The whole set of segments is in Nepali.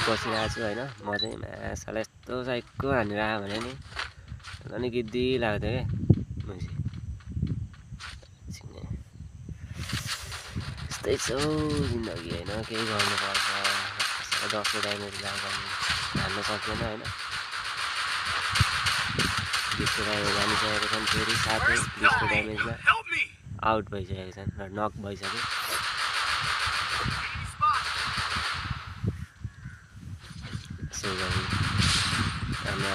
बसिरहेको छु होइन म चाहिँ माछालाई यस्तो साइकको हानेर आयो भने नि अनि गिद्दी लाग्थ्यो क्या यस्तै छ जिन्दगी होइन केही गर्नुपर्छ दसैँ ड्यामेज लाग्यो भने हान्न सक्दैन होइन 20 ड्यामेज हानिसकेको छन् फेरि साथै 20 ड्यामेजमा आउट भइसकेको छन् र नक भइसक्यो यसै गरी हाम्रा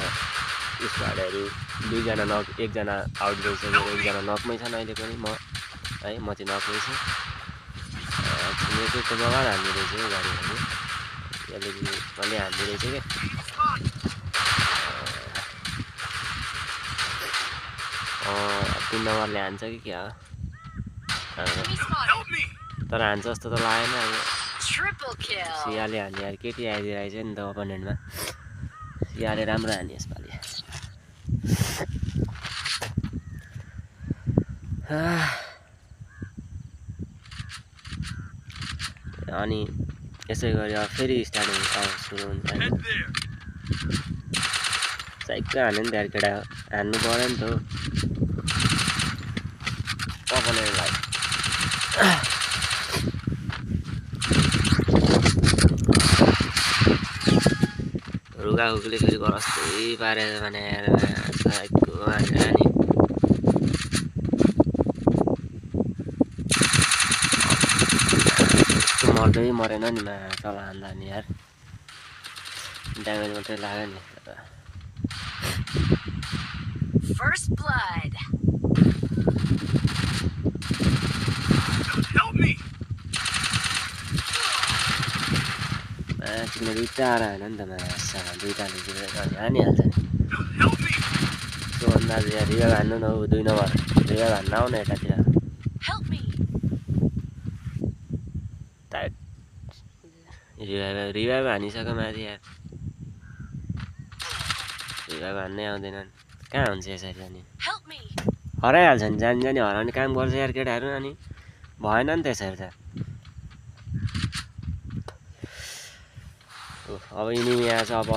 स्क्वाडहरू 2 जना नक 1 जना आउट भइसक्यो 1 जना नकमै छन् अहिले पनि म चाहिँ नकमै छु छिमेकीको बगान हान्ने रहेछ है गाडीहरू यसले हान्ने रहेछ क्या 3 नम्बरले हान्छ कि क्या तर हान्छ जस्तो त लागेन अब सियाले हान्ने यार केटी आइदिरहेछ नि त अपोनेन्टमा सियाले राम्रो हान्ने यसपालि अनि यसै गरी अब फेरि स्टार्ट हुन्छ सुरु हुन्छ साइकको हान्यो नि त यार केटा हान्नु पऱ्यो नि त हो अपोनेन्टलाई रुगाखुकुले फेरि गरस्तै पारेर भने साइकको हानेर नि मर्दै मरेन नि माछा हान्दा नि यार ड्यामेज मात्रै लाग्यो नि First blood. तिमीले दुईवटा आएर होइन नि त माछा दुईवटाले हानिहाल्छ नि त्यो अन्दाज यहाँ रिभाइभ हान्नु न 2 नम्बर रिभाइभ हान्न आउन यतातिर रिभाइभ हानिसक्यो माथि यार रिभाइभ हान्नै आउँदैनन् कहाँ हुन्छ यसरी अनि हराइहाल्छ नि जानी जानी हराउने काम गर्छ यार केटाहरू अनि भएन नि त्यसरी त अब यिनी यहाँ छ अब